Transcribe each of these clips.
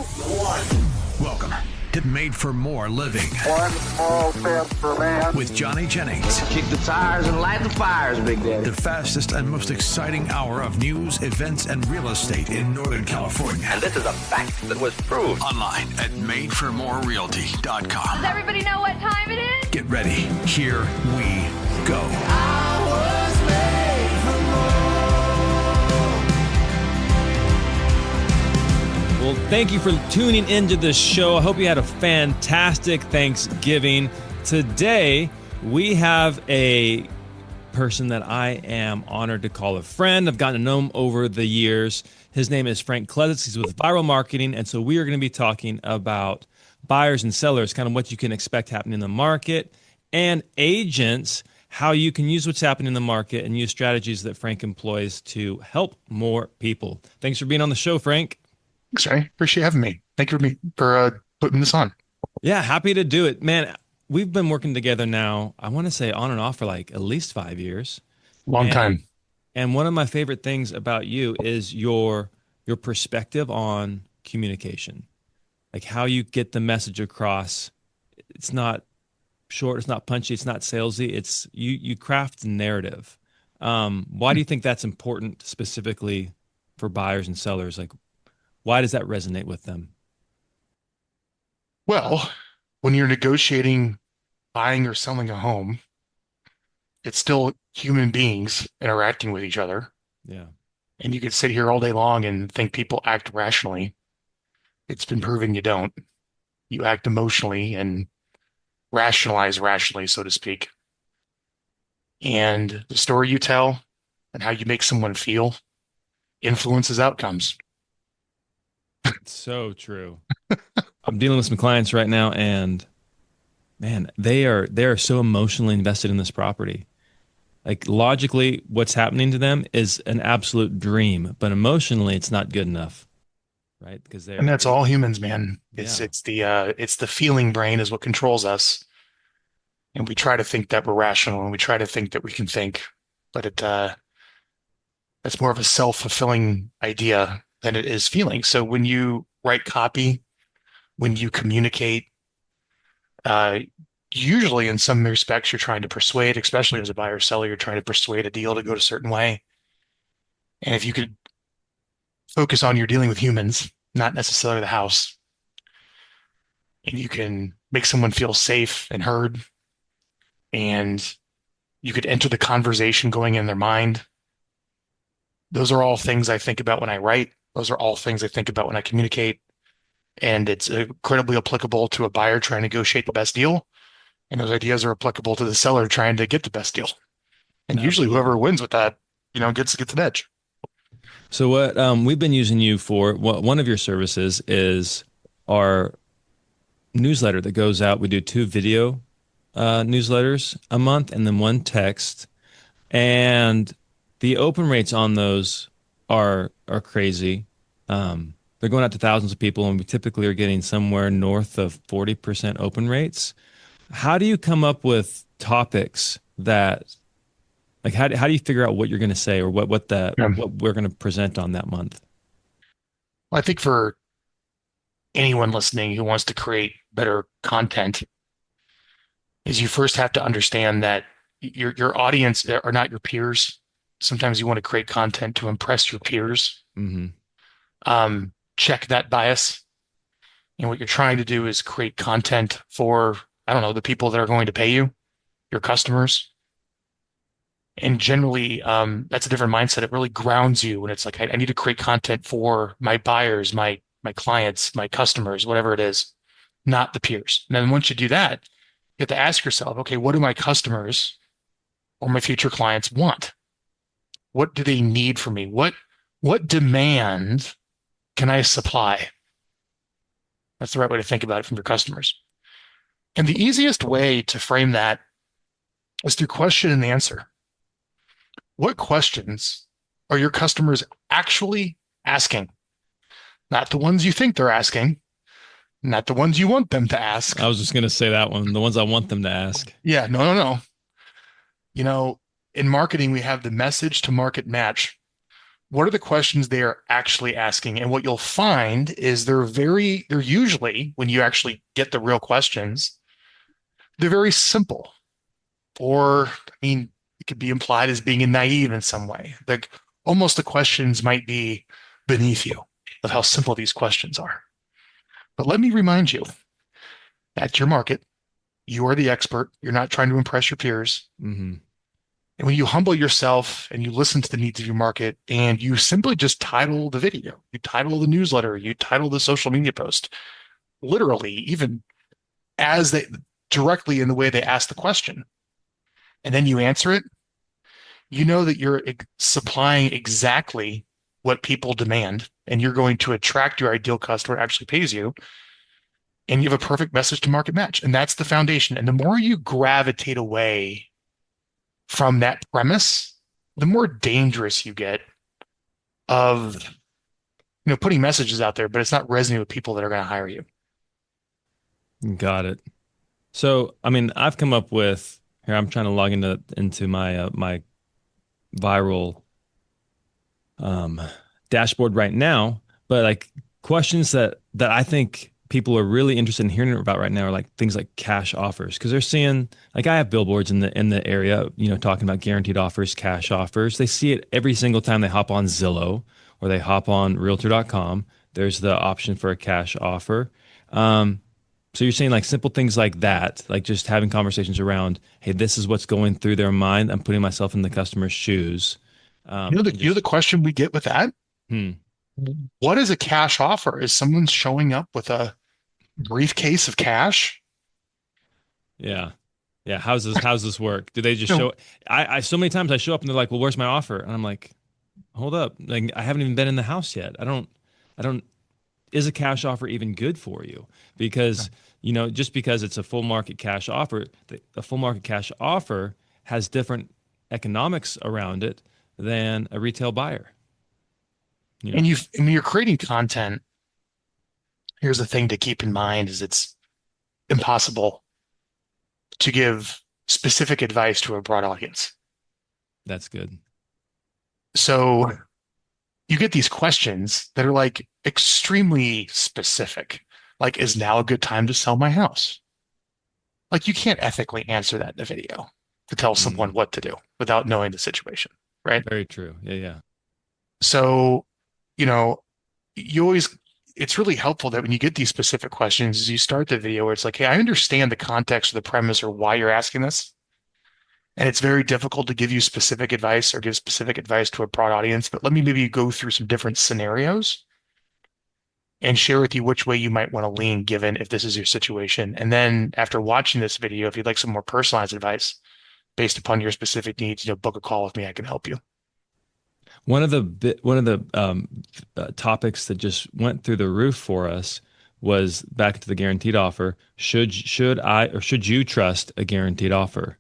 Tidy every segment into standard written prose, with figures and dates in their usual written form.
one. Welcome to Made for More Living. One small step for man. With Johnny Jennings. Kick the tires and light the fires, Big Daddy. The fastest and most exciting hour of news, events, and real estate in Northern California. And this is a fact that was proved. Online at madeformorerealty.com. Does everybody know what time it is? Get ready. Here we go. Well, thank you for tuning into the show. I hope you had a fantastic Thanksgiving. Today, we have a person that I am honored to call a friend. I've gotten to know him over the years. His name is Frank Klesitz. He's with Vyral Marketing, and so we are going to be talking about buyers and sellers, kind of what you can expect happening in the market, and agents, how you can use what's happening in the market and use strategies that Frank employs to help more people. Thanks for being on the show, Frank. Thanks, Ray. Appreciate having me. Thank you for putting this on. Yeah, happy to do it. Man, we've been working together now, I want to say on and off for like at least 5 years. Long time. And one of my favorite things about you is your perspective on communication, like how you get the message across. It's not short, it's not punchy, it's not salesy. It's you craft a narrative. Why do you think that's important specifically for buyers and sellers? Like, why does that resonate with them? Well, when you're negotiating, buying or selling a home, it's still human beings interacting with each other. Yeah. And you could sit here all day long and think people act rationally. It's been proven you don't. You act emotionally and rationalize rationally, so to speak. And the story you tell and how you make someone feel influences outcomes. So true. I'm dealing with some clients right now, and man, they are so emotionally invested in this property. Like logically, what's happening to them is an absolute dream, but emotionally, it's not good enough, right? Because and that's all humans, man. It's the feeling brain is what controls us, and we try to think that we're rational, and we try to think that we can think, but it's more of a self-fulfilling idea than it is feeling. So when you write copy, when you communicate, usually in some respects you're trying to persuade, especially as a buyer or seller, you're trying to persuade a deal to go a certain way. And if you could focus on you're dealing with humans, not necessarily the house, and you can make someone feel safe and heard, and you could enter the conversation going in their mind. Those are all things I think about when I write. Those are all things I think about when I communicate. And it's incredibly applicable to a buyer trying to negotiate the best deal. And those ideas are applicable to the seller trying to get the best deal. And usually whoever wins with that, gets an edge. So what we've been using you for, one of your services is our newsletter that goes out. We do 2 video newsletters a month and then 1 text. And the open rates on those are crazy. They're going out to thousands of people, and we typically are getting somewhere north of 40% open rates. How do you come up with topics that, like, how do you figure out what you're going to say or what we're going to present on that month? Well, I think for anyone listening who wants to create better content, is you first have to understand that your audience are not your peers. Sometimes you want to create content to impress your peers. Mm-hmm. Check that bias. And what you're trying to do is create content for, the people that are going to pay you, your customers. And generally, that's a different mindset. It really grounds you when it's like, I need to create content for my buyers, my clients, my customers, whatever it is, not the peers. And then once you do that, you have to ask yourself, okay, what do my customers or my future clients want? What do they need from me? What demand can I supply? That's the right way to think about it from your customers. And the easiest way to frame that is through question and answer. What questions are your customers actually asking? Not the ones you think they're asking, not the ones you want them to ask. I was just going to say that one, the ones I want them to ask. Yeah, no. In marketing, we have the message to market match. what are the questions they are actually asking? And what you'll find is they're usually, when you actually get the real questions, they're very simple. Or, I mean, it could be implied as being naive in some way. Like almost the questions might be beneath you of how simple these questions are. But let me remind you, that's your market. You are the expert. You're not trying to impress your peers. Mm-hmm. And when you humble yourself and you listen to the needs of your market and you simply just title the video, you title the newsletter, you title the social media post, literally, even as they directly in the way they ask the question, and then you answer it, you know that you're supplying exactly what people demand, and you're going to attract your ideal customer who actually pays you, and you have a perfect message to market match. And that's the foundation. And the more you gravitate away from that premise, the more dangerous you get of putting messages out there, but it's not resonating with people that are going to hire you. Got it. So, I mean, I've come up with here. I'm trying to log into my my Vyral dashboard right now, but like questions that I think people are really interested in hearing about right now are like things like cash offers, because they're seeing, like, I have billboards in the area, talking about guaranteed offers, cash offers. They see it every single time they hop on Zillow or they hop on Realtor.com. There's the option for a cash offer. So you're saying like simple things like that, like just having conversations around, hey, this is what's going through their mind. I'm putting myself in the customer's shoes. You know the question we get with that? What is a cash offer? Is someone showing up with a briefcase of cash? Yeah. How's this work? Do they just show? I so many times I show up and they're like, well, where's my offer? And I'm like, hold up, like I haven't even been in the house yet. I don't. Is a cash offer even good for you? Because just because it's a full market cash offer, a full market cash offer has different economics around it than a retail buyer. And when you're creating content, here's the thing to keep in mind is it's impossible to give specific advice to a broad audience. That's good. So you get these questions that are like extremely specific, like, is now a good time to sell my house? Like, you can't ethically answer that in a video to tell someone what to do without knowing the situation, right? Very true. Yeah. So, it's really helpful that when you get these specific questions, you start the video where it's like, hey, I understand the context or the premise or why you're asking this. And it's very difficult to give you specific advice or give specific advice to a broad audience, but let me maybe go through some different scenarios and share with you which way you might want to lean given if this is your situation. And then after watching this video, if you'd like some more personalized advice based upon your specific needs, book a call with me. I can help you. One of the topics that just went through the roof for us was back to the guaranteed offer. Should you trust a guaranteed offer?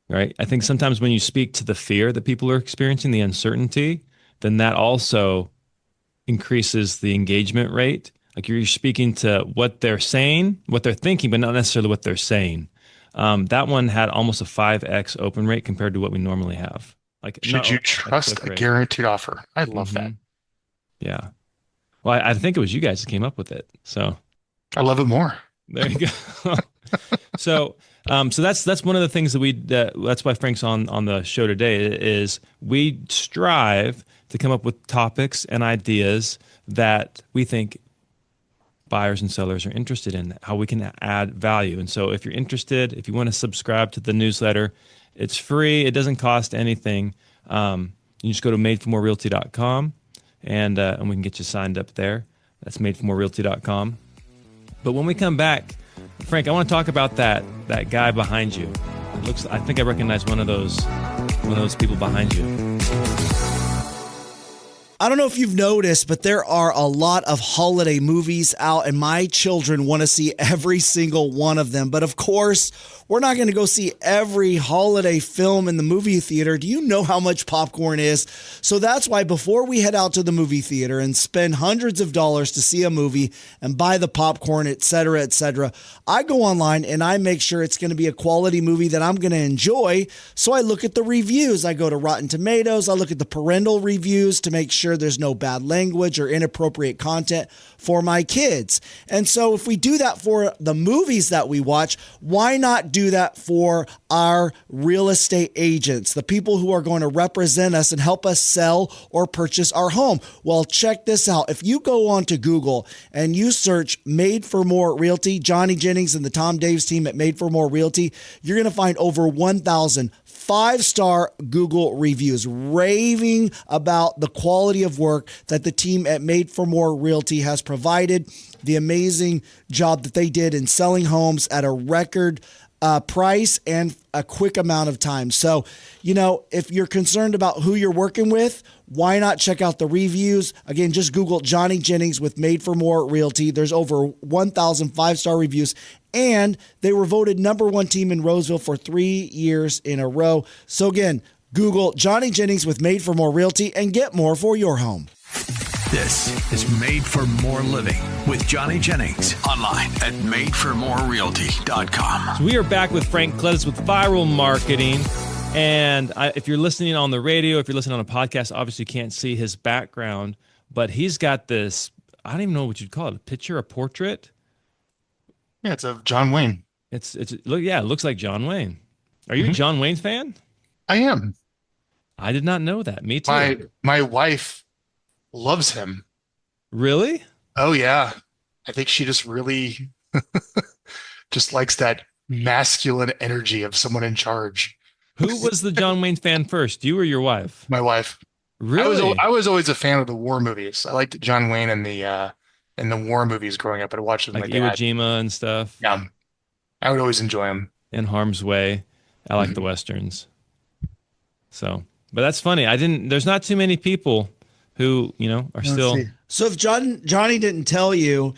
Right. I think sometimes when you speak to the fear that people are experiencing, the uncertainty, then that also increases the engagement rate. Like you're speaking to what they're saying, what they're thinking, but not necessarily what they're saying. That one had almost a 5x open rate compared to what we normally have. Like, should you trust a guaranteed offer? I love that. Yeah. Well, I think it was you guys that came up with it. So I love it more. There you go. So that's one of the things that's why Frank's on the show today is we strive to come up with topics and ideas that we think buyers and sellers are interested in, how we can add value. And so if you're interested, if you want to subscribe to the newsletter, it's free. It doesn't cost anything. You just go to madeformorerealty.com and we can get you signed up there. That's madeformorerealty.com. But when we come back, Frank, I want to talk about that guy behind you. I think I recognize one of those people behind you. I don't know if you've noticed, but there are a lot of holiday movies out, and my children want to see every single one of them. But of course, We're not going to go see every holiday film in the movie theater. Do you know how much popcorn is? So that's why before we head out to the movie theater and spend hundreds of dollars to see a movie and buy the popcorn, et cetera, I go online and I make sure it's going to be a quality movie that I'm going to enjoy. So I look at the reviews. I go to Rotten Tomatoes. I look at the parental reviews to make sure there's no bad language or inappropriate content for my kids. And so if we do that for the movies that we watch, why not do that for our real estate agents, the people who are going to represent us and help us sell or purchase our home? Well, check this out. If you go on to Google and you search Made for More Realty, Johnny Jennings and the Tom Daves team at Made for More Realty, you're going to find over 1,000 5-star Google reviews raving about the quality of work that the team at Made for More Realty has provided, the amazing job that they did in selling homes at a record price and a quick amount of time. So, if you're concerned about who you're working with, why not check out the reviews? Again, just Google Johnny Jennings with Made for More Realty. There's over 1,000 5-star reviews, and they were voted #1 team in Roseville for 3 years in a row. So again, Google Johnny Jennings with Made for More Realty and get more for your home. This is Made for More Living with Johnny Jennings. Online at madeformorerealty.com. So we are back with Frank Klesitz with Vyral Marketing. And if you're listening on the radio, if you're listening on a podcast, obviously you can't see his background, but he's got this, I don't even know what you'd call it, a picture, a portrait? Yeah, it's of John Wayne. It looks like John Wayne. Are you a John Wayne fan? I am. I did not know that. Me too. My wife loves him. Really? Oh yeah. I think she just really just likes that masculine energy of someone in charge. Who was the John Wayne fan first, you or your wife? My wife. Really? I was always a fan of the war movies. I liked John Wayne and the war movies growing up. I watched them like Iwo Jima and stuff. Yeah. I would always enjoy them. In Harm's Way. I like the Westerns. So, but that's funny. There's not too many people who, are still. So if Johnny didn't tell you,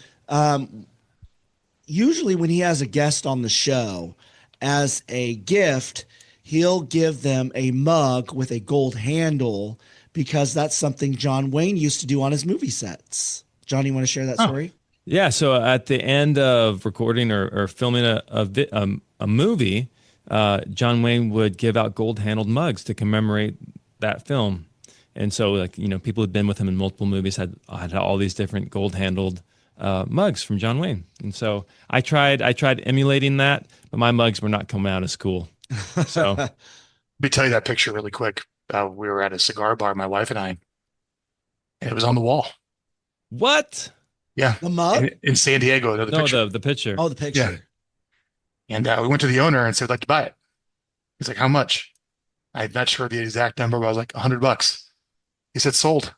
usually when he has a guest on the show, as a gift, he'll give them a mug with a gold handle because that's something John Wayne used to do on his movie sets. Johnny, you want to share that story? Yeah. So at the end of recording or filming a movie, John Wayne would give out gold-handled mugs to commemorate that film. And so, people who'd been with him in multiple movies had all these different gold-handled mugs from John Wayne. And so I tried emulating that, but my mugs were not coming out as cool. So let me tell you that picture really quick. We were at a cigar bar, my wife and I, and it was on the wall. What? Yeah. The mug? In San Diego. Picture. The picture. Oh, the picture. Yeah. And we went to the owner and said, we'd like to buy it. He's like, how much? I'm not sure the exact number, but I was like, $100. He said, sold.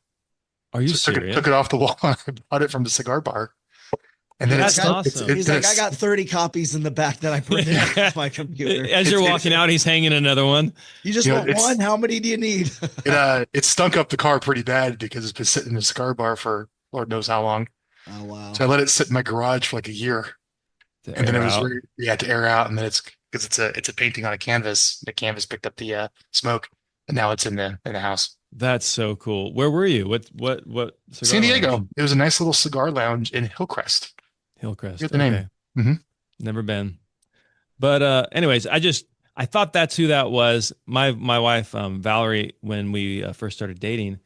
Are you serious? Took it off the wall. I bought it from the cigar bar. And then that's awesome. He's like, I got 30 copies in the back that I printed off my computer. As you're walking out, he's hanging another one. You just want one? How many do you need? It stunk up the car pretty bad because it's been sitting in the cigar bar for Lord knows how long. Oh, wow. So I let it sit in my garage for like a year. And then it was to air out. And then because it's a painting on a canvas. The canvas picked up the smoke, and now it's in the house. That's so cool. Where were you? What San Diego. Lounge? It was a nice little cigar lounge in Hillcrest. Hillcrest. Here's the name. Mm-hmm. Never been. But anyways, I thought that's who that was. My wife, Valerie, when we first started dating,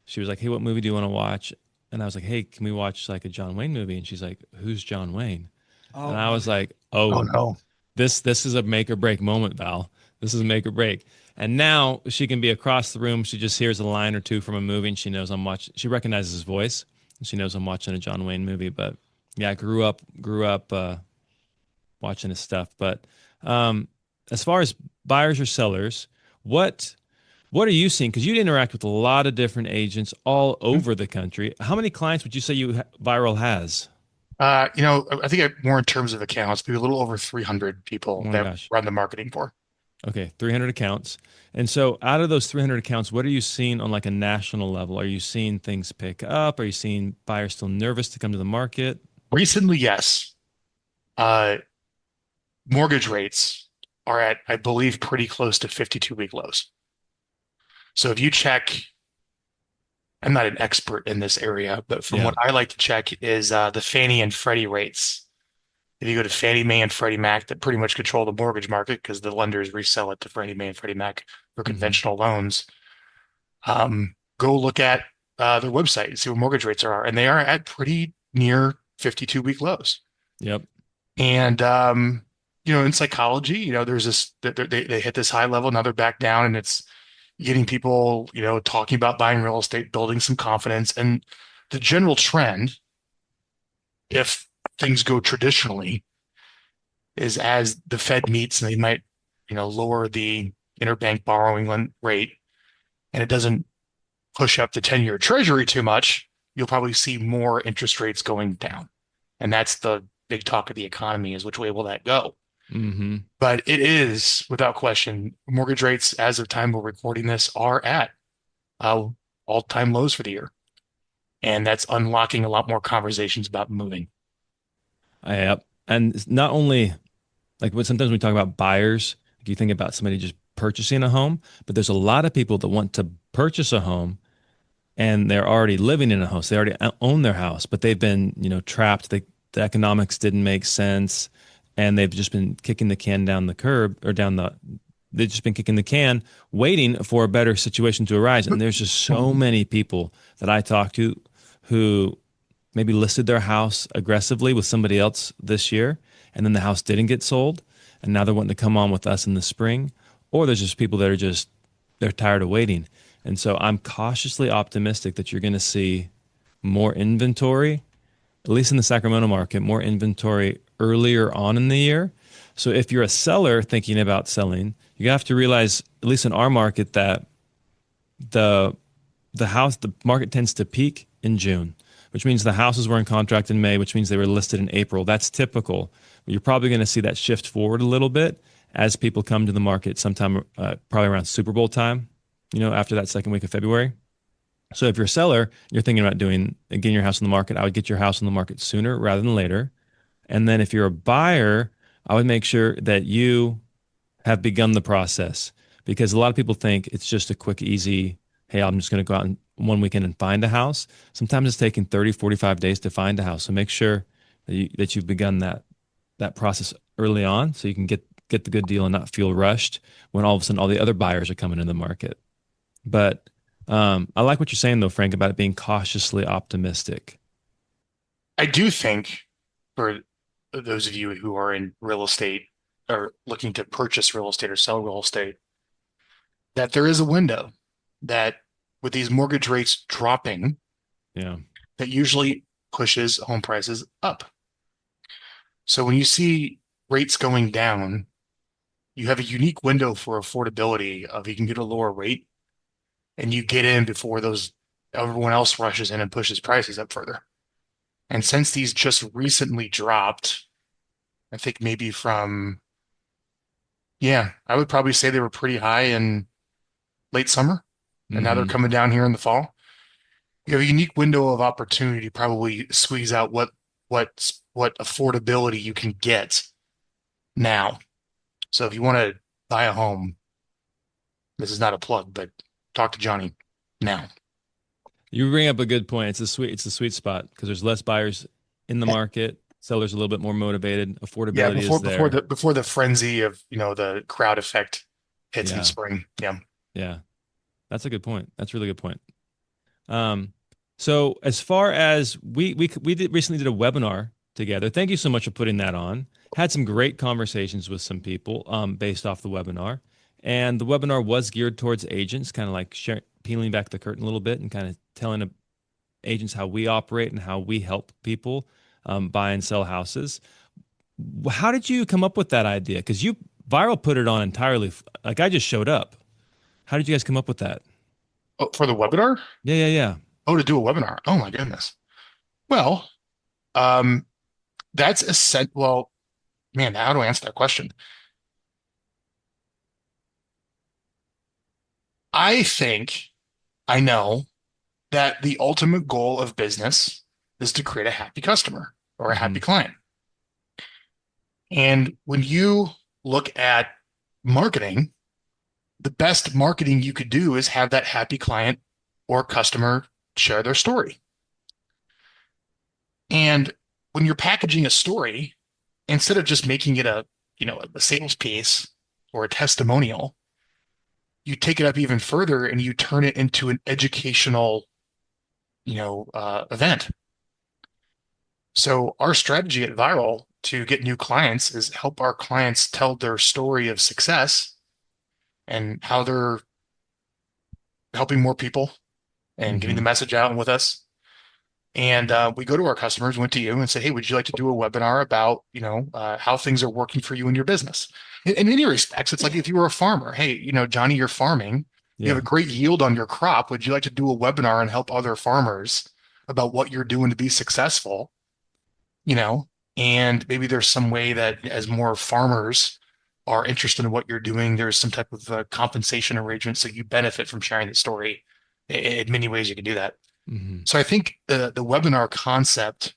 she was like, hey, what movie do you want to watch? And I was like, hey, can we watch like a John Wayne movie? And she's like, who's John Wayne? Oh, and I was like, oh no. This is a make or break moment, Val. This is a make or break. And now she can be across the room. She just hears a line or two from a movie and she knows I'm watching. She recognizes his voice and she knows I'm watching a John Wayne movie. But yeah, I grew up watching his stuff. But as far as buyers or sellers, what are you seeing? Because you'd interact with a lot of different agents all over the country. How many clients would you say Vyral has? I think more in terms of accounts, maybe a little over 300 people that run the marketing for. Okay, 300 accounts. And so out of those 300 accounts, what are you seeing on like a national level? Are you seeing things pick up? Are you seeing buyers still nervous to come to the market? Recently, yes. Mortgage rates are at, I believe, pretty close to 52-week lows. So if you check, I'm not an expert in this area, but from what I like to check is the Fannie and Freddie rates. If you go to Fannie Mae and Freddie Mac, that pretty much control the mortgage market because the lenders resell it to Fannie Mae and Freddie Mac for conventional loans. Go look at their website and see what mortgage rates are, and they are at pretty near 52-week lows. Yep. And in psychology, there's this they hit this high level, now they're back down, and it's getting people, talking about buying real estate, building some confidence, and the general trend, if things go traditionally, is as the Fed meets and they might, lower the interbank borrowing rate, and it doesn't push up the 10-year treasury too much, you'll probably see more interest rates going down. And that's the big talk of the economy, is which way will that go? Mm-hmm. But it is, without question, mortgage rates as of time we're recording this are at all-time lows for the year. And that's unlocking a lot more conversations about moving. Yep. And not only like sometimes we talk about buyers, like you think about somebody just purchasing a home, but there's a lot of people that want to purchase a home and they're already living in a house. They already own their house, but they've been, trapped. The economics didn't make sense, and they've just been kicking the can down the curb or they've just been kicking the can, waiting for a better situation to arise. And there's just so many people that I talk to who maybe listed their house aggressively with somebody else this year, and then the house didn't get sold, and now they're wanting to come on with us in the spring. Or there's just people that are they're tired of waiting. And so I'm cautiously optimistic that you're going to see more inventory, at least in the Sacramento market, more inventory earlier on in the year. So if you're a seller thinking about selling, you have to realize, at least in our market, that the market tends to peak in June, which means the houses were in contract in May, which means they were listed in April. That's typical. You're probably going to see that shift forward a little bit as people come to the market sometime, probably around Super Bowl time, after that second week of February. So if you're a seller, you're thinking about getting your house on the market, I would get your house on the market sooner rather than later. And then if you're a buyer, I would make sure that you have begun the process, because a lot of people think it's just a quick, easy, hey, I'm just going to go out in one weekend and find a house. Sometimes it's taking 30, 45 days to find a house. So make sure that you've begun that process early on so you can get the good deal and not feel rushed when all of a sudden all the other buyers are coming in the market. But I like what you're saying, though, Frank, about it being cautiously optimistic. I do think, for those of you who are in real estate or looking to purchase real estate or sell real estate, that there is a window that, with these mortgage rates dropping, that usually pushes home prices up. So when you see rates going down, you have a unique window for affordability of you can get a lower rate and you get in before everyone else rushes in and pushes prices up further. And since these just recently dropped, I think maybe I would probably say they were pretty high in late summer, and now they're coming down here in the fall. You have a unique window of opportunity to probably squeeze out what affordability you can get now. So if you want to buy a home, this is not a plug, but talk to Johnny now. You bring up a good point. It's a sweet spot because there's less buyers in the market. Sellers a little bit more motivated. Affordability is there. Before the frenzy of the crowd effect hits in spring. Yeah, that's a good point. That's a really good point. So as far as we recently did a webinar together. Thank you so much for putting that on. Had some great conversations with some people based off the webinar. And the webinar was geared towards agents, kind of like peeling back the curtain a little bit and kind of telling agents how we operate and how we help people buy and sell houses. How did you come up with that idea? Because Vyral put it on entirely, like I just showed up. How did you guys come up with that? Oh, for the webinar? Yeah. Oh, to do a webinar. Oh my goodness. Well, that's well, man, how do I answer that question? I know that the ultimate goal of business is to create a happy customer or a happy client. And when you look at marketing, the best marketing you could do is have that happy client or customer share their story. And when you're packaging a story, instead of just making it a sales piece or a testimonial, you take it up even further and you turn it into an educational, event. So our strategy at Vyral to get new clients is help our clients tell their story of success and how they're helping more people and getting the message out with us. And we go to our customers, went to you and said, hey, would you like to do a webinar about, how things are working for you in your business? In many respects, it's like if you were a farmer, hey, Johnny, you're farming. You have a great yield on your crop. Would you like to do a webinar and help other farmers about what you're doing to be successful? And maybe there's some way that as more farmers are interested in what you're doing, there's some type of compensation arrangement so you benefit from sharing the story. In many ways, you can do that. So I think the webinar concept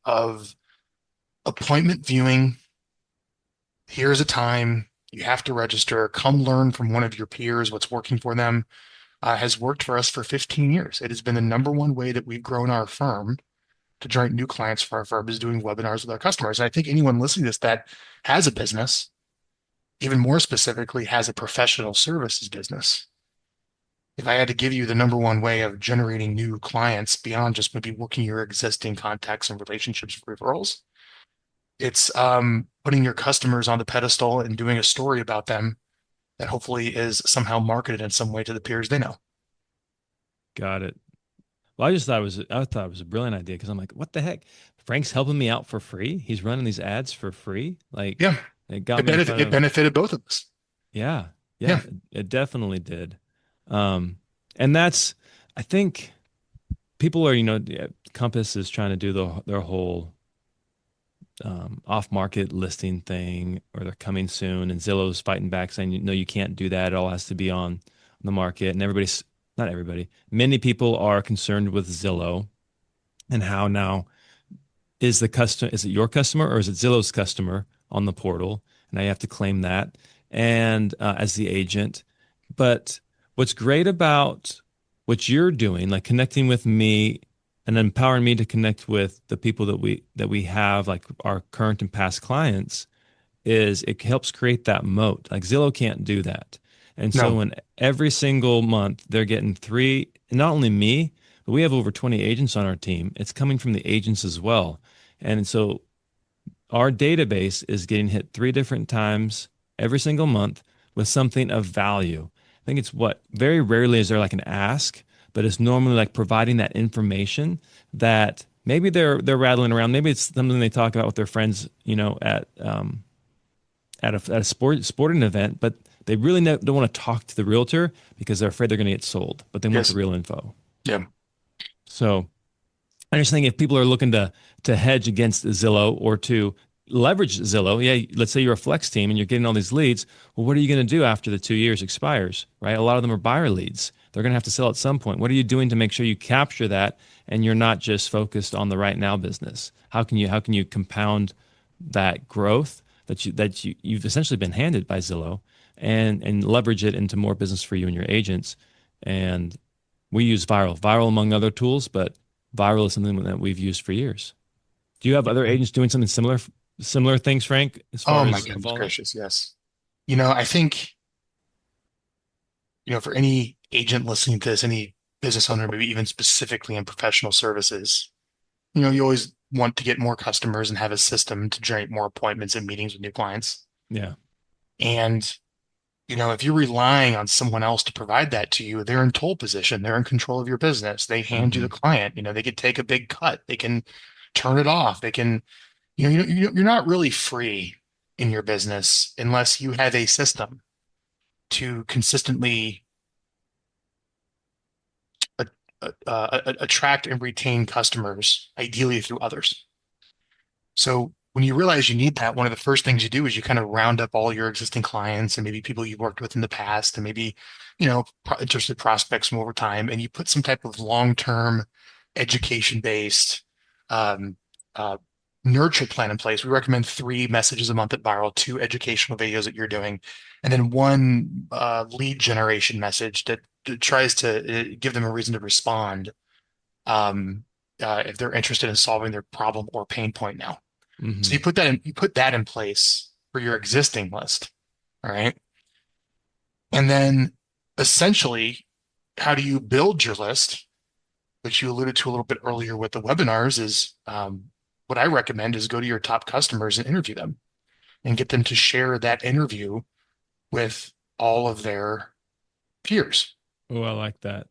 of appointment viewing, here's a time, you have to register, come learn from one of your peers what's working for them, has worked for us for 15 years. It has been the number one way that we've grown our firm to generate new clients for our firm is doing webinars with our customers. And I think anyone listening to this that has a business, even more specifically, has a professional services business. If I had to give you the number one way of generating new clients beyond just maybe working your existing contacts and relationships for referrals, it's putting your customers on the pedestal and doing a story about them that hopefully is somehow marketed in some way to the peers they know. Got it. Well, I thought it was a brilliant idea because I'm like, what the heck? Frank's helping me out for free. He's running these ads for free. Like, yeah, it got me in front it benefited both of us. Yeah, it definitely did. And that's, I think people are, Compass is trying to do their whole off-market listing thing, or they're coming soon, and Zillow's fighting back saying, no, you can't do that. It all has to be on the market. And not everybody, many people are concerned with Zillow and how now is it your customer or is it Zillow's customer on the portal? And now you have to claim that and as the agent. But what's great about what you're doing, like connecting with me and empowering me to connect with the people that we have, like our current and past clients, is it helps create that moat. Like Zillow can't do that. And so when every single month they're getting three, not only me, but we have over 20 agents on our team, it's coming from the agents as well. And so our database is getting hit 3 different times every single month with something of value. I think it's very rarely is there like an ask, but it's normally like providing that information that maybe they're rattling around. Maybe it's something they talk about with their friends, at a sporting event, but they really don't want to talk to the realtor because they're afraid they're going to get sold, but they want the real info. Yeah. So I just think if people are looking to hedge against Zillow or to leverage Zillow, let's say you're a flex team and you're getting all these leads. Well, what are you going to do after the 2 years expires, right? A lot of them are buyer leads. They're going to have to sell at some point. What are you doing to make sure you capture that and you're not just focused on the right now business? How can you compound that growth that you've essentially been handed by Zillow and leverage it into more business for you and your agents? And we use Vyral among other tools, but Vyral is something that we've used for years. Do you have other agents doing something similar things, Frank? As far oh my as goodness gracious, yes. I think, for any agent listening to this, any business owner, maybe even specifically in professional services, you always want to get more customers and have a system to generate more appointments and meetings with new clients. Yeah. And, if you're relying on someone else to provide that to you, they're in toll position. They're in control of your business. They hand you the client. They could take a big cut. They can turn it off. They can, you're not really free in your business unless you have a system to consistently attract and retain customers, ideally through others. So when you realize you need that, one of the first things you do is you kind of round up all your existing clients and maybe people you've worked with in the past and maybe, interested prospects from over time, and you put some type of long-term education-based nurture plan in place. We recommend 3 messages a month at Vyral, 2 educational videos that you're doing, and then 1 lead generation message that tries to give them a reason to respond if they're interested in solving their problem or pain point now. So you put that in place for your existing list. All right. And then essentially, how do you build your list, which you alluded to a little bit earlier with the webinars, is what I recommend is go to your top customers and interview them and get them to share that interview with all of their peers. Oh, I like that.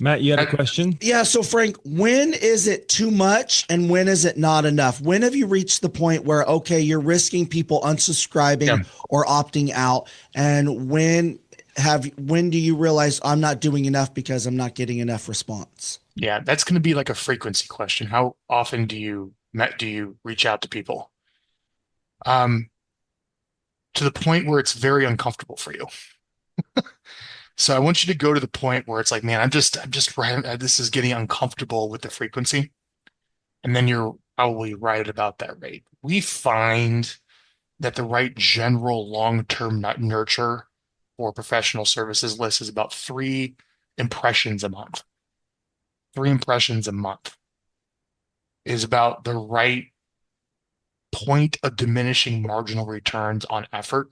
Matt, you had a question? Yeah. So Frank, when is it too much and when is it not enough? When have you reached the point where, okay, you're risking people unsubscribing or opting out? And when do you realize I'm not doing enough because I'm not getting enough response? Yeah, that's going to be like a frequency question. How often do you reach out to people? To the point where it's very uncomfortable for you. So I want you to go to the point where it's like, man, I'm just right. This is getting uncomfortable with the frequency. And then you're probably right at about that rate. We find that the right general long-term nurture for professional services list is about 3 impressions a month. 3 impressions a month is about the right point of diminishing marginal returns on effort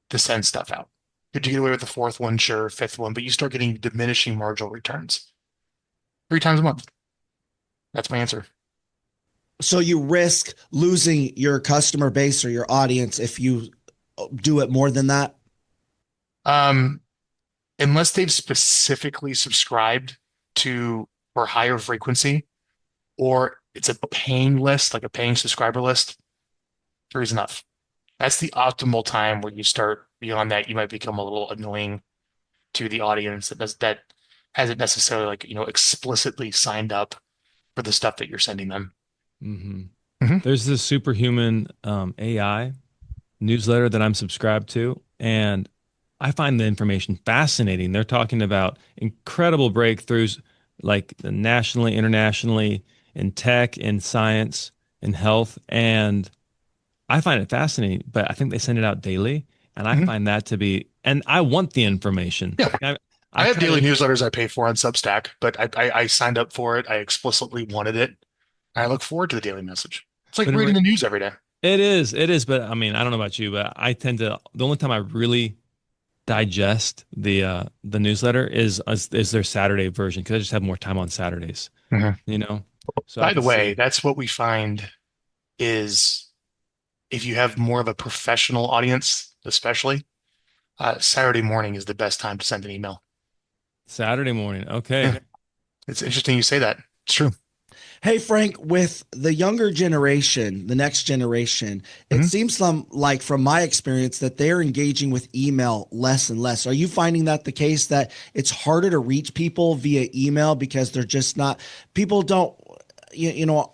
to send stuff out. Could you get away with the 4th one? Sure, 5th one, but you start getting diminishing marginal returns 3 times a month. That's my answer. So you risk losing your customer base or your audience if you do it more than that? Unless they've specifically subscribed for higher frequency, or it's a paying list, like a paying subscriber list, 3 is enough. That's the optimal time where you start. Beyond that, you might become a little annoying to the audience that hasn't necessarily explicitly signed up for the stuff that you're sending them. There's this Superhuman AI newsletter that I'm subscribed to, and I find the information fascinating. They're talking about incredible breakthroughs, like nationally, internationally, in tech, in science, in health, and I find it fascinating. But I think they send it out daily, and I find that to be, and I want the information. Yeah. I have daily newsletters I pay for on Substack, but I signed up for it. I explicitly wanted it. I look forward to the daily message. It's like reading the news every day. It is. But I mean, I don't know about you, but I tend to, the only time I really digest the newsletter is their Saturday version, because I just have more time on Saturdays, So by the way, that's what we find is if you have more of a professional audience, especially, Saturday morning is the best time to send an email. Saturday morning. Okay. Yeah. It's interesting you say that. It's true. Hey, Frank, with the younger generation, the next generation, it seems like from my experience that they're engaging with email less and less. Are you finding that the case, that it's harder to reach people via email because they're just not, people don't,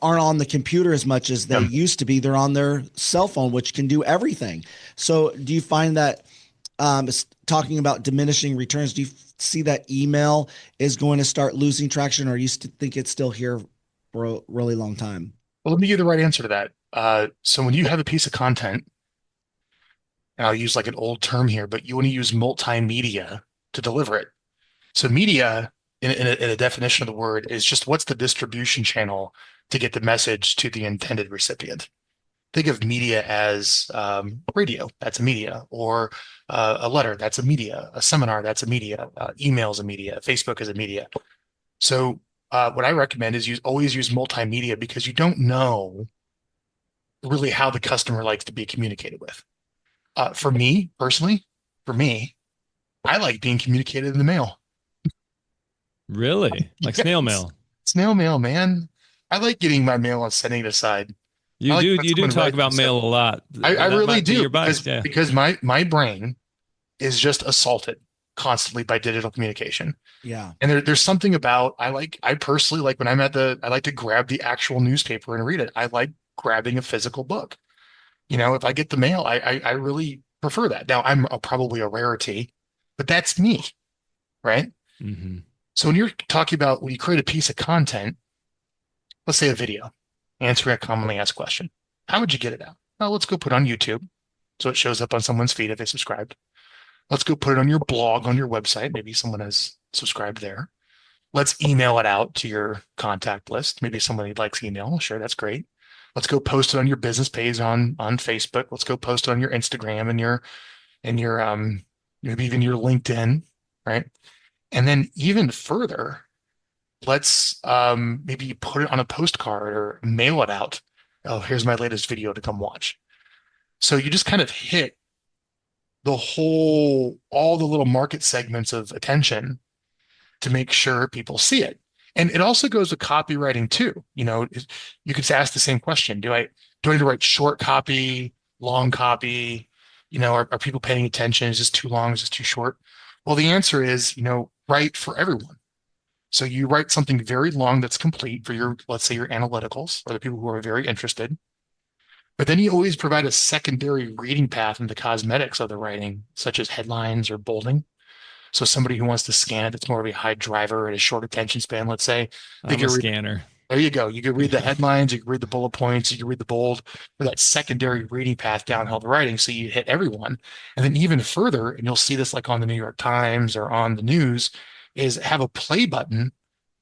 aren't on the computer as much as they used to be. They're on their cell phone, which can do everything. So do you find that, talking about diminishing returns, do you see that email is going to start losing traction, or you think it's still here for a really long time? Well, let me give you the right answer to that. So when you have a piece of content, and I'll use like an old term here, but you want to use multimedia to deliver it. So media, in a definition of the word, is just what's the distribution channel to get the message to the intended recipient. Think of media as radio, that's a media, or a letter, that's a media, a seminar, that's a media, email is a media, Facebook is a media. So what I recommend is always use multimedia, because you don't know really how the customer likes to be communicated with. For me, personally, I like being communicated in the mail. Really? Like snail mail? Snail mail, man. I like getting my mail and setting it aside. You do talk about mail a lot. I really do, be because my brain is just assaulted constantly by digital communication. Yeah. And there's something about, I personally like when I like to grab the actual newspaper and read it. I like grabbing a physical book. If I get the mail, I really prefer that. Now I'm probably a rarity, but that's me. Right. Mm-hmm. So when you're talking about, when you create a piece of content, let's say a video, answering a commonly asked question. How would you get it out? Well, let's go put it on YouTube so it shows up on someone's feed if they subscribed. Let's go put it on your blog, on your website. Maybe someone has subscribed there. Let's email it out to your contact list. Maybe somebody likes email. Sure, that's great. Let's go post it on your business page on Facebook. Let's go post it on your Instagram and your maybe even your LinkedIn, right? And then even further, let's maybe put it on a postcard or mail it out. Oh, here's my latest video to come watch. So you just kind of hit all the little market segments of attention to make sure people see it. And it also goes with copywriting too. You could ask the same question. Do I need to write short copy, long copy? Are people paying attention? Is this too long? Is this too short? Well, the answer is, write for everyone. So you write something very long that's complete for let's say your analyticals or the people who are very interested. But then you always provide a secondary reading path in the cosmetics of the writing, such as headlines or bolding. So somebody who wants to scan it, that's more of a high driver and a short attention span, let's say. I'm a scanner. There you go. You can read the headlines, you can read the bullet points, you can read the bold, for that secondary reading path downhill the writing. So you hit everyone. And then even further, and you'll see this like on the New York Times or on the news, is have a play button.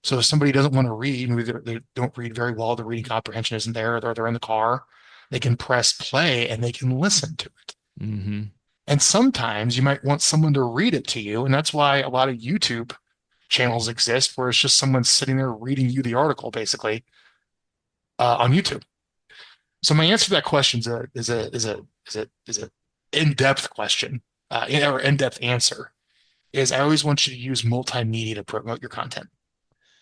So if somebody doesn't want to read, maybe they don't read very well, the reading comprehension isn't there, or they're in the car, they can press play and they can listen to it. Mm-hmm. And sometimes you might want someone to read it to you. And that's why a lot of YouTube channels exist where it's just someone sitting there reading you the article, basically, on YouTube. So my answer to that question is a in-depth question, or in-depth answer is I always want you to use multimedia to promote your content.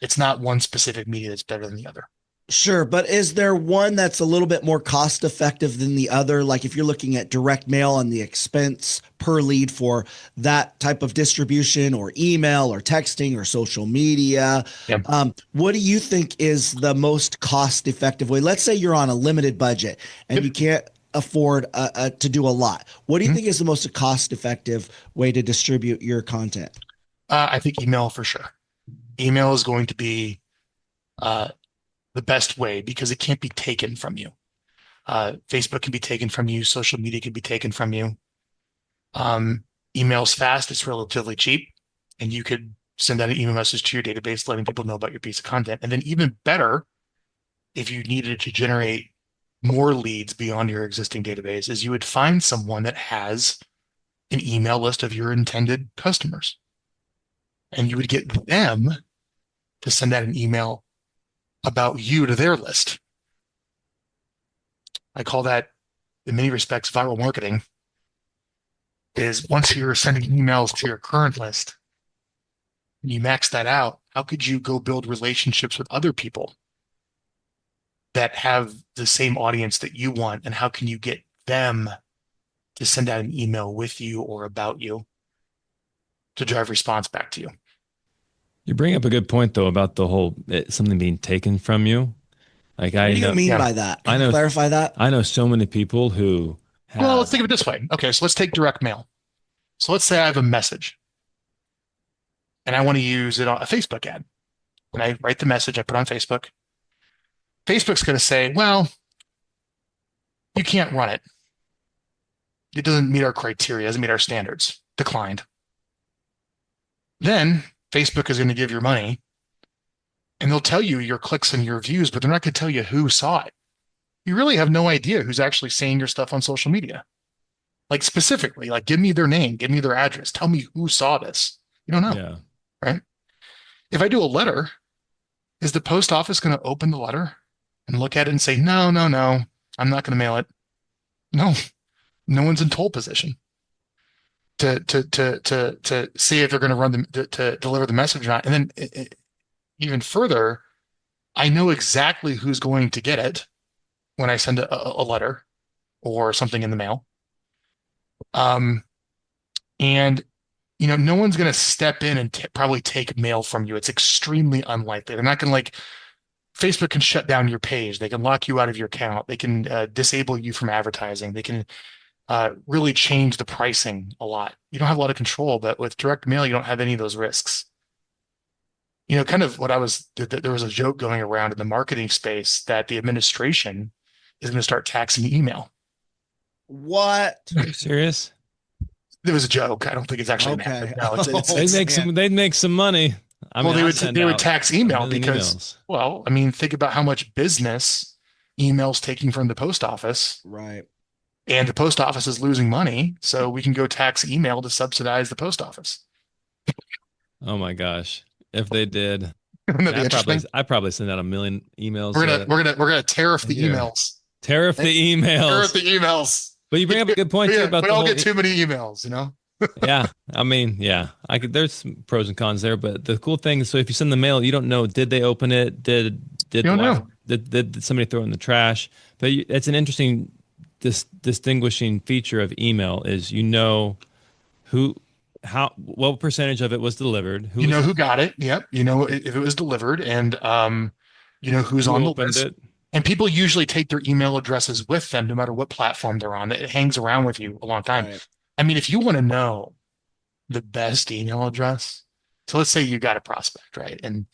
It's not one specific media that's better than the other. Sure, but is there one that's a little bit more cost effective than the other? Like if you're looking at direct mail and the expense per lead for that type of distribution, or email or texting or social media, what do you think is the most cost effective way? Let's say you're on a limited budget and you can't afford to do a lot. What do you think is the most cost effective way to distribute your content? I think email for sure. Email is going to be the best way because it can't be taken from you. Facebook can be taken from you. Social media can be taken from you. Email's fast. It's relatively cheap. And you could send out an email message to your database letting people know about your piece of content. And then even better, if you needed to generate more leads beyond your existing database, is you would find someone that has an email list of your intended customers. And you would get them to send out an email about you to their list. I call that, in many respects, viral marketing. Is once you're sending emails to your current list, and you max that out, how could you go build relationships with other people that have the same audience that you want? And how can you get them to send out an email with you or about you to drive response back to you? You bring up a good point, though, about the whole something being taken from you. Like what do you mean by that? Can you clarify that? I know so many people who have... Well, let's think of it this way. Okay, so let's take direct mail. So let's say I have a message and I want to use it on a Facebook ad. And I write the message, I put it on Facebook. Facebook's going to say, well, you can't run it. It doesn't meet our criteria, it doesn't meet our standards. Declined. Then Facebook is going to give your money and they'll tell you your clicks and your views, but they're not going to tell you who saw it. You really have no idea who's actually seeing your stuff on social media. Like specifically, like give me their name, give me their address, tell me who saw this. You don't know, right? If I do a letter, is the post office going to open the letter and look at it and say, no, I'm not going to mail it? No, no one's in toll position to see if they're going to run to deliver the message or not. And then even further, I know exactly who's going to get it when I send a letter or something in the mail. And no one's going to step in and probably take mail from you. It's extremely unlikely. They're not going to Facebook can shut down your page. They can lock you out of your account. They can disable you from advertising. They can really change the pricing a lot. You don't have a lot of control, but with direct mail, you don't have any of those risks. Kind of what there was a joke going around in the marketing space that the administration is going to start taxing email. What? Are you serious? There was a joke. I don't think it's actually going to Okay. happen. No, it's They'd make some money. I mean, they would tax email million because, emails. well, I mean, think about how much business email's taking from the post office, Right. and the post office is losing money. So we can go tax email to subsidize the post office. Oh my gosh. If they did, Wouldn't that be interesting? I'd probably send out a million emails. We're gonna tariff the Yeah. emails. Tariff the Tariff emails. the emails. But you bring up a good point too about we the all whole. get too many emails, Yeah, I mean, yeah, there's some pros and cons there, but the cool thing is, so if you send the mail, you don't know, did they open it? Did You don't know. did somebody throw it in the trash? But it's an interesting distinguishing feature of email is what percentage of it was delivered? Who got it. Yep. If it was delivered, and who's on the opened list. it? And people usually take their email addresses with them, no matter what platform they're on. It hangs around with you a long time. Right. I mean, if you want to know the best email address, so let's say you got a prospect, right? And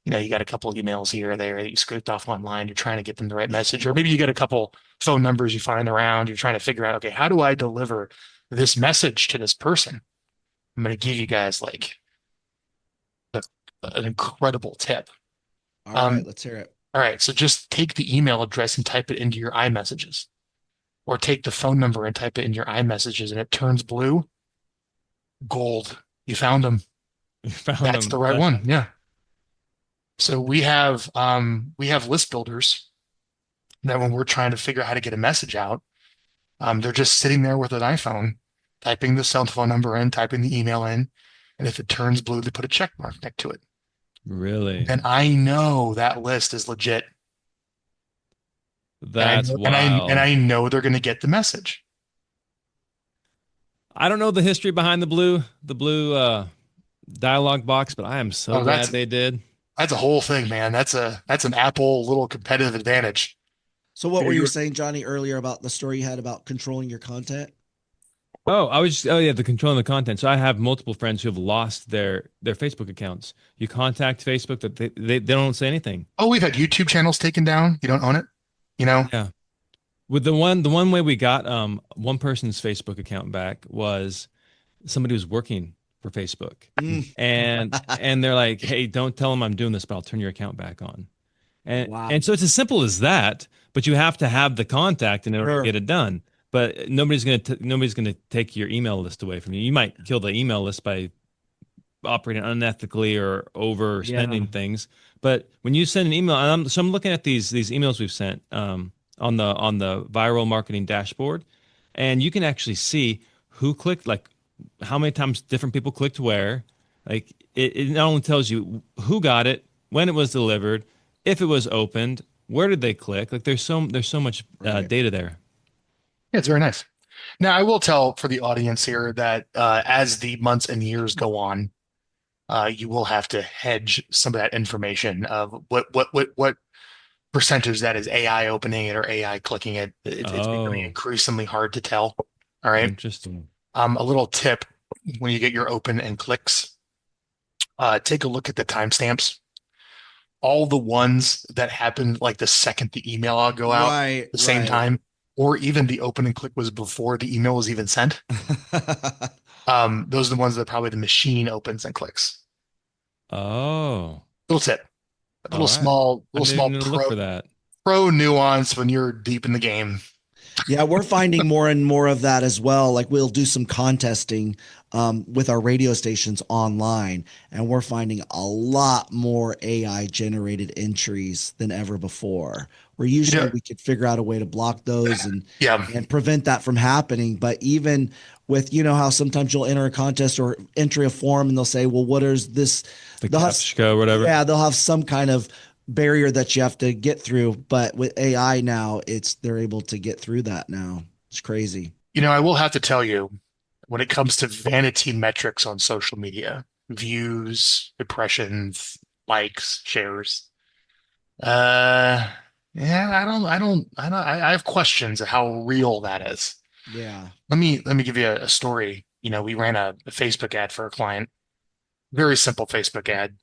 you got a couple of emails here or there that you scraped off online. You're trying to get them the right message, or maybe you get a couple phone numbers you find around. You're trying to figure out, okay, how do I deliver this message to this person? I'm going to give you guys like an incredible tip. All right, let's hear it. All right, so just take the email address and type it into your iMessages, or take the phone number and type it in your iMessages, and it turns blue. Gold. You found them. That's the right one. Yeah. So we have list builders that when we're trying to figure out how to get a message out, they're just sitting there with an iPhone, typing the cell phone number in, typing the email in, and if it turns blue, they put a check mark next to it. Really? And I know that list is legit. That's wild. And I know they're going to get the message. I don't know the history behind the blue dialogue box, but I am so glad they did. That's a whole thing, man. That's an Apple little competitive advantage. So what were you saying, Johnny, earlier about the story you had about controlling your content? The controlling the content. So I have multiple friends who have lost their Facebook accounts. You contact Facebook, that they don't say anything. Oh, we've had YouTube channels taken down. You don't own it, Yeah. With the one way we got one person's Facebook account back was somebody who's working for Facebook, and they're like, "Hey, don't tell them I'm doing this, but I'll turn your account back on." And so it's as simple as that. But you have to have the contact in order to get it done. But nobody's gonna take your email list away from you. You might kill the email list by operating unethically or overspending things. But when you send an email, I'm looking at these emails we've sent on the Vyral marketing dashboard, and you can actually see who clicked, like how many times different people clicked where. Like it not only tells you who got it, when it was delivered, if it was opened, where did they click. Like there's so much data there. Yeah, it's very nice. Now, I will tell for the audience here that as the months and years go on, you will have to hedge some of that information of what percentage that is AI opening it or AI clicking it. It's becoming increasingly hard to tell. All right. Interesting. A little tip when you get your open and clicks, take a look at the timestamps. All the ones that happened like the second the email will go out at the same time, or even the open and click was before the email was even sent. Those are the ones that probably the machine opens and clicks. Oh, little tip, small look for that. Pro nuance when you're deep in the game. Yeah, we're finding more and more of that as well. Like we'll do some contesting with our radio stations online, and we're finding a lot more AI generated entries than ever before. Where usually we could figure out a way to block those and prevent that from happening. But even with, how sometimes you'll enter a contest or enter a form and they'll say, well, what is this? The CAPTCHA or whatever. Yeah, they'll have some kind of barrier that you have to get through. But with AI now, they're able to get through that now. It's crazy. I will have to tell you, when it comes to vanity metrics on social media, views, impressions, likes, shares, I have questions of how real that is. Yeah. Let me give you a story. We ran a Facebook ad for a client, very simple Facebook ad.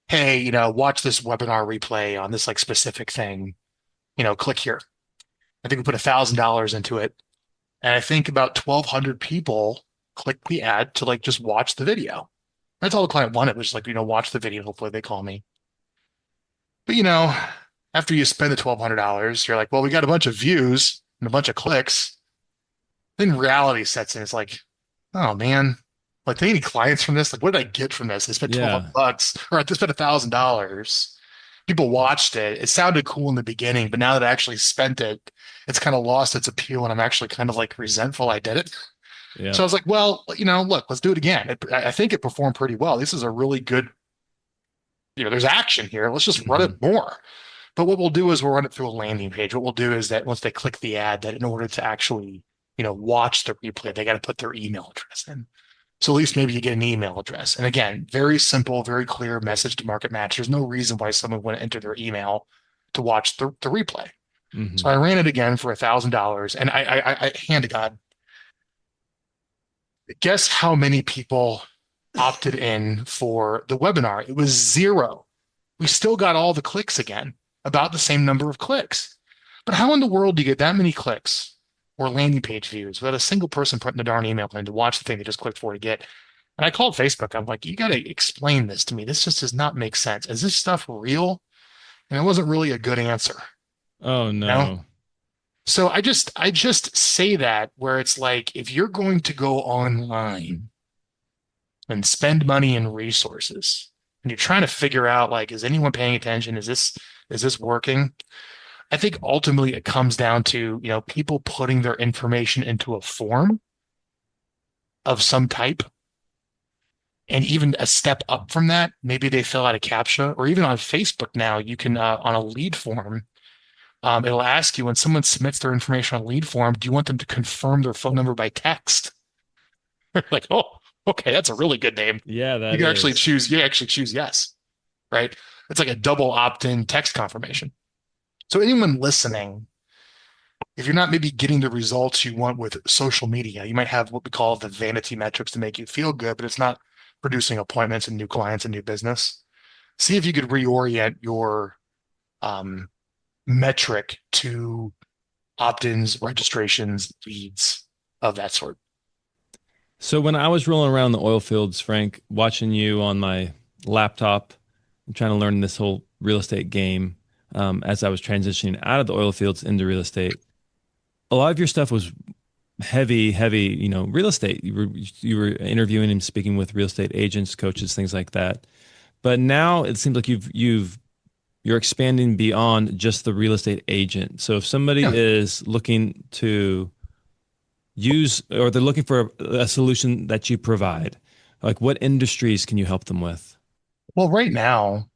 hey, watch this webinar replay on this like specific thing, click here. I think we put $1,000 into it. And I think about 1,200 people clicked the ad to like just watch the video. That's all the client wanted was like, watch the video. Hopefully they call me. But after you spend the $1,200, you're like, well, we got a bunch of views and a bunch of clicks. Then reality sets in. It's like, oh man, like they any clients from this? Like, what did I get from this? I spent $1,200 or I spent $1,000. People watched it. It sounded cool in the beginning, but now that I actually spent it, it's kind of lost its appeal, and I'm actually kind of like resentful I did it. Yeah. So I was like, well, look, let's do it again. I think it performed pretty well. This is a really good, there's action here. Let's just run it more. But what we'll do is we'll run it through a landing page. What we'll do is that once they click the ad, that in order to actually, watch the replay, they got to put their email address in. So at least maybe you get an email address. And again, very simple, very clear message to market match. There's no reason why someone wouldn't enter their email to watch the replay. So I ran it again for $1,000, and I hand to God, guess how many people opted in for the webinar? It was 0. We still got all the clicks again, about the same number of clicks. But how in the world do you get that many clicks or landing page views without a single person putting the darn email in to watch the thing they just clicked for to get? And I called Facebook. I'm like, you got to explain this to me. This just does not make sense. Is this stuff real? And it wasn't really a good answer. Oh no. So I just say that where it's like, if you're going to go online and spend money and resources, and you're trying to figure out like, is anyone paying attention? Is this working? I think ultimately it comes down to, people putting their information into a form of some type. And even a step up from that, maybe they fill out a CAPTCHA, or even on Facebook now, you can, on a lead form, it'll ask you when someone submits their information on a lead form, do you want them to confirm their phone number by text? Like, oh, okay, that's a really good name. Yeah, you actually choose yes, right? It's like a double opt-in text confirmation. So anyone listening, if you're not maybe getting the results you want with social media, you might have what we call the vanity metrics to make you feel good, but it's not producing appointments and new clients and new business. See if you could reorient your metric to opt-ins, registrations, leads of that sort. So when I was rolling around the oil fields, Frank, watching you on my laptop, I'm trying to learn this whole real estate game as I was transitioning out of the oil fields into real estate. A lot of your stuff was heavy, real estate. You were interviewing and speaking with real estate agents, coaches, things like that. But now it seems like you're expanding beyond just the real estate agent. So if somebody is looking to use, or they're looking for a solution that you provide, like what industries can you help them with? Well, right now,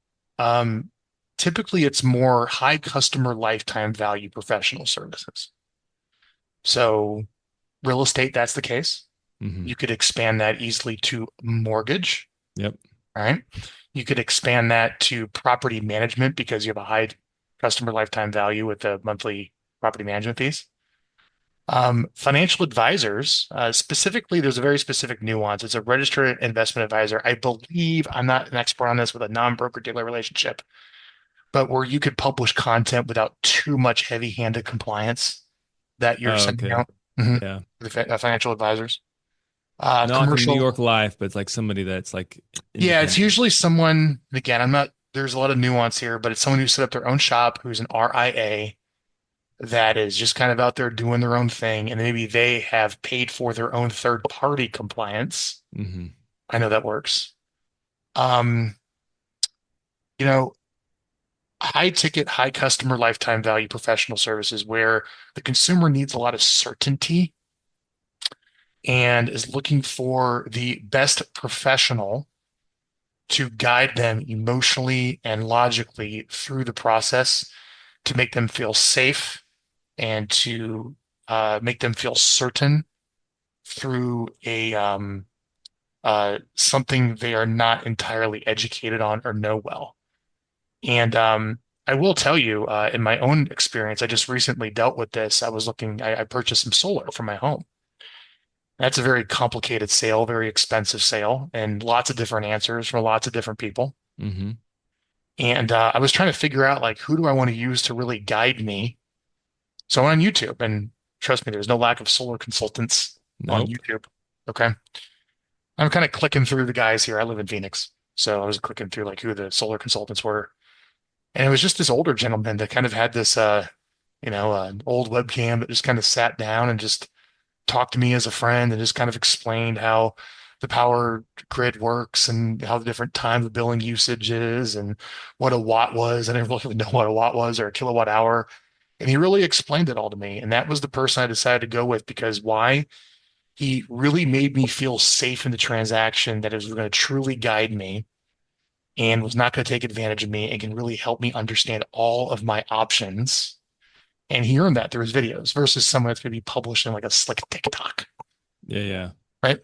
typically it's more high customer lifetime value professional services. So real estate, that's the case. You could expand that easily to mortgage. Yep. Right. You could expand that to property management because you have a high customer lifetime value with the monthly property management fees. Financial advisors, specifically, there's a very specific nuance. It's a registered investment advisor. I believe, I'm not an expert on this, with a non-broker dealer relationship, but where you could publish content without too much heavy-handed compliance that you're sending out. Yeah. The financial advisors. Not Commercial, from New York Life, but it's like somebody that's like it's usually someone, again, there's a lot of nuance here, but it's someone who set up their own shop, who's an RIA, that is just kind of out there doing their own thing, and maybe they have paid for their own third-party compliance. I know that works. High ticket, high customer lifetime value professional services where the consumer needs a lot of certainty and is looking for the best professional to guide them emotionally and logically through the process to make them feel safe and to make them feel certain through a something they are not entirely educated on or know well. And I will tell you, in my own experience, I just recently dealt with this. I purchased some solar for my home. That's a very complicated sale, very expensive sale, and lots of different answers from lots of different people. And I was trying to figure out like, who do I want to use to really guide me? So I went on YouTube, and trust me, there's no lack of solar consultants on Nope. YouTube. Okay. I'm kind of clicking through the guys here. I live in Phoenix. So I was clicking through like who the solar consultants were. And it was just this older gentleman that kind of had this, an old webcam that just kind of sat down and just talked to me as a friend and just kind of explained how the power grid works and how the different time of billing usage is and what a watt was. I didn't really know what a watt was or a kilowatt hour. And he really explained it all to me. And that was the person I decided to go with because why? He really made me feel safe in the transaction that it was going to truly guide me and was not going to take advantage of me and can really help me understand all of my options. And he earned that through his videos versus someone that's going to be published in like a slick TikTok. Yeah. Right.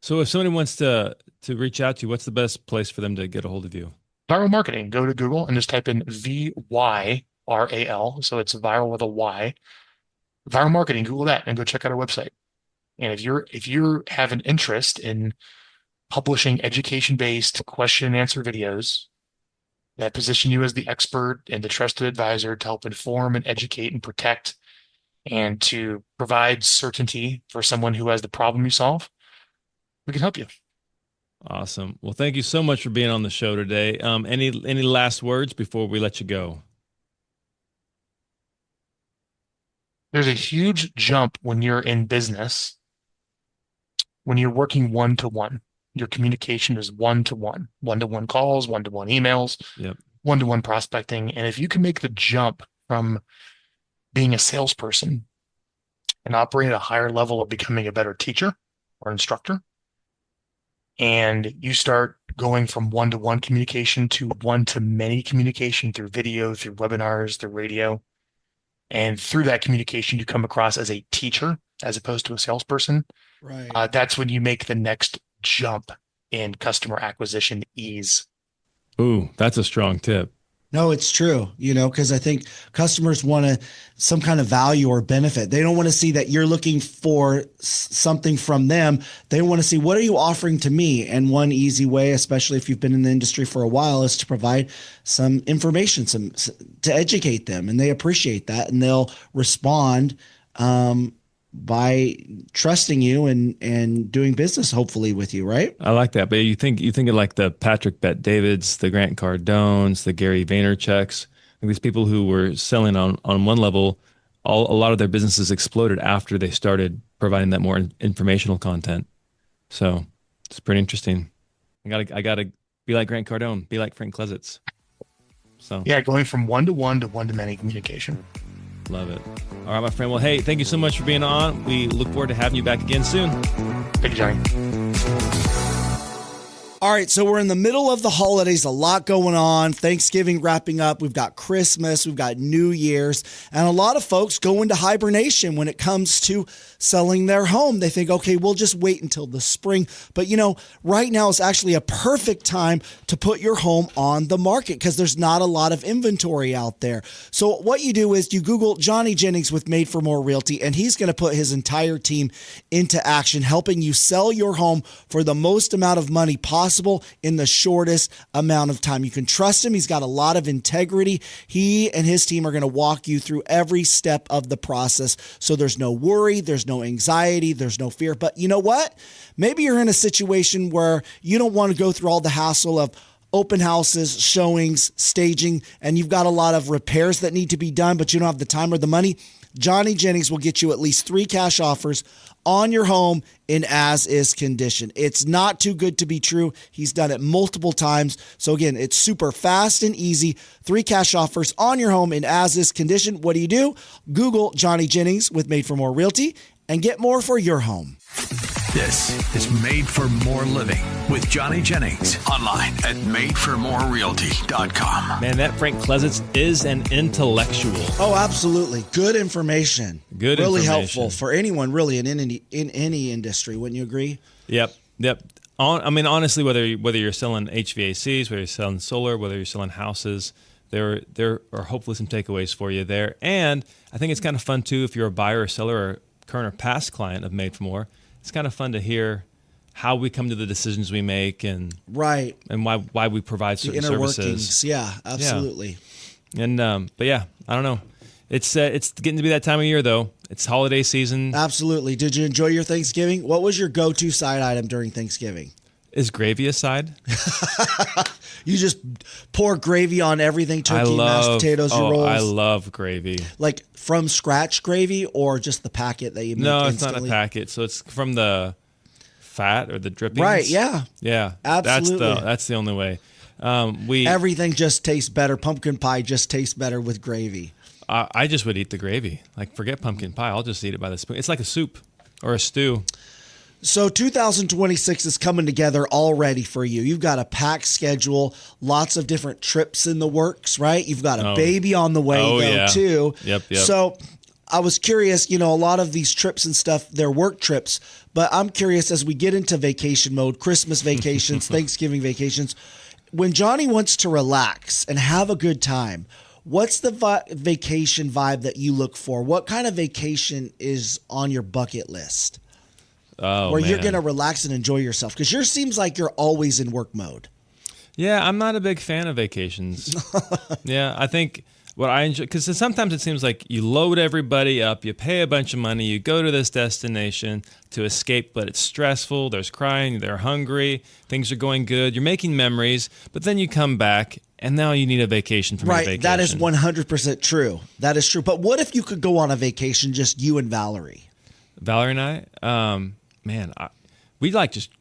So if somebody wants to reach out to you, what's the best place for them to get a hold of you? Viral marketing. Go to Google and just type in VYRAL. So it's viral with a Y. Viral marketing. Google that and go check out our website. And if you have an interest in publishing education-based question and answer videos that position you as the expert and the trusted advisor to help inform and educate and protect and to provide certainty for someone who has the problem you solve, we can help you. Awesome. Well, thank you so much for being on the show today. Any last words before we let you go? There's a huge jump when you're in business, when you're working one-to-one. Your communication is one-to-one, one-to-one calls, one-to-one emails, Yep. one-to-one prospecting. And if you can make the jump from being a salesperson and operate at a higher level of becoming a better teacher or instructor, and you start going from one-to-one communication to one-to-many communication through video, through webinars, through radio, and through that communication, you come across as a teacher as opposed to a salesperson. Right. That's when you make the next jump in customer acquisition ease. Ooh, that's a strong tip. No, it's true, because I think customers want some kind of value or benefit. They don't want to see that you're looking for something from them. They want to see, what are you offering to me? And one easy way, especially if you've been in the industry for a while, is to provide some information, to educate them. And they appreciate that. And they'll respond by trusting you and doing business, hopefully, with you, right? I like that. But you think of like the Patrick Bet-Davids, the Grant Cardones, the Gary Vaynerchuk's, like these people who were selling on one level, a lot of their businesses exploded after they started providing that more informational content. So it's pretty interesting. I gotta be like Grant Cardone, be like Frank Klesitz. So yeah, going from one-to-one to one-to-many communication. Love it. All right, my friend. Well, hey, thank you so much for being on. We look forward to having you back again soon. Thank you, Johnny. All right, so we're in the middle of the holidays, a lot going on. Thanksgiving wrapping up. We've got Christmas, we've got New Year's, and a lot of folks go into hibernation when it comes to selling their home. They think, okay, we'll just wait until the spring. But right now is actually a perfect time to put your home on the market because there's not a lot of inventory out there. So what you do is you Google Johnny Jennings with Made for More Realty, and he's going to put his entire team into action, helping you sell your home for the most amount of money possible in the shortest amount of time. You can trust him. He's got a lot of integrity. He and his team are going to walk you through every step of the process. So there's no worry, there's no anxiety, there's no fear. But you know what? Maybe you're in a situation where you don't want to go through all the hassle of open houses, showings, staging, and you've got a lot of repairs that need to be done, but you don't have the time or the money. Johnny Jennings will get you at least 3 cash offers on your home in as-is condition. It's not too good to be true. He's done it multiple times. So again, it's super fast and easy. 3 cash offers on your home in as-is condition. What do? Google Johnny Jennings with Made for More Realty and get more for your home. This is Made for More Living with Johnny Jennings. Online at madeformorerealty.com. Man, that Frank Klesitz is an intellectual. Oh, absolutely. Good information. Good really information. helpful for anyone really in any industry. Wouldn't you agree? Yep. Honestly, whether you're selling HVACs, whether you're selling solar, whether you're selling houses, there are hopefully some takeaways for you there. And I think it's kind of fun too if you're a buyer or seller or current or past client of Made for More. It's kind of fun to hear how we come to the decisions we make, and right, and why we provide the certain inner services. workings. Yeah, absolutely. Yeah. And but yeah, I don't know. It's getting to be that time of year though. It's holiday season. Absolutely. Did you enjoy your Thanksgiving? What was your go-to side item during Thanksgiving? Is gravy a side? You just pour gravy on everything, turkey, mashed potatoes, your rolls? I love gravy. Like from scratch gravy or just the packet that you make No, it's instantly? not a packet. So it's from the fat or the drippings. Right, yeah. Yeah. Absolutely. That's the only way. Everything just tastes better. Pumpkin pie just tastes better with gravy. I just would eat the gravy. Like, forget pumpkin pie. I'll just eat it by the spoon. It's like a soup or a stew. So 2026 is coming together already for you. You've got a packed schedule, lots of different trips in the works, right? You've got a baby on the way, too. Yep. So I was curious, a lot of these trips and stuff, they're work trips, but I'm curious as we get into vacation mode, Christmas vacations, Thanksgiving vacations, when Johnny wants to relax and have a good time, what's the vacation vibe that you look for? What kind of vacation is on your bucket list? Where you're going to relax and enjoy yourself? Because yours seems like you're always in work mode. Yeah, I'm not a big fan of vacations. Yeah, I think what I enjoy, because sometimes it seems like you load everybody up, you pay a bunch of money, you go to this destination to escape, but it's stressful, there's crying, they're hungry, things are going good, you're making memories, but then you come back and now you need a vacation from your vacation. Right, that is 100% true. That is true. But what if you could go on a vacation, just you and Valerie? Valerie and I, man, we like just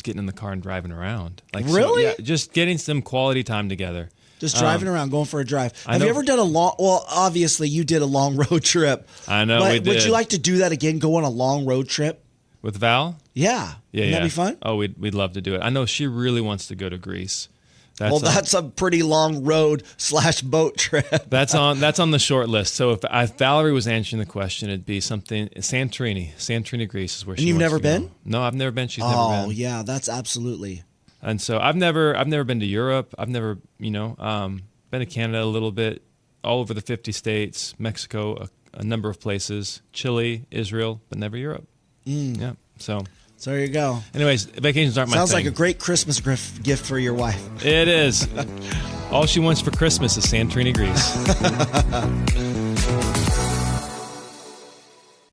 getting in the car and driving around. Like, really? So, yeah, just getting some quality time together. Just driving around, going for a drive. Have you ever done obviously you did a long road trip. I know, but we did. Would you like to do that again, go on a long road trip? With Val? Yeah. Wouldn't that be fun? Oh, we'd love to do it. I know she really wants to go to Greece. That's a pretty long road / boat trip. That's on the short list. So if Valerie was answering the question, it'd be something Santorini. Santorini, Greece is where she wants to go. And you've never been? No, I've never been. She's never been. Oh, yeah, that's absolutely. And so I've never been to Europe. I've never, been to Canada a little bit, all over the 50 states, Mexico, a number of places, Chile, Israel, but never Europe. Yeah. So there you go. Anyways, vacations aren't my thing. Sounds like a great Christmas gift for your wife. It is. All she wants for Christmas is Santorini, Greece.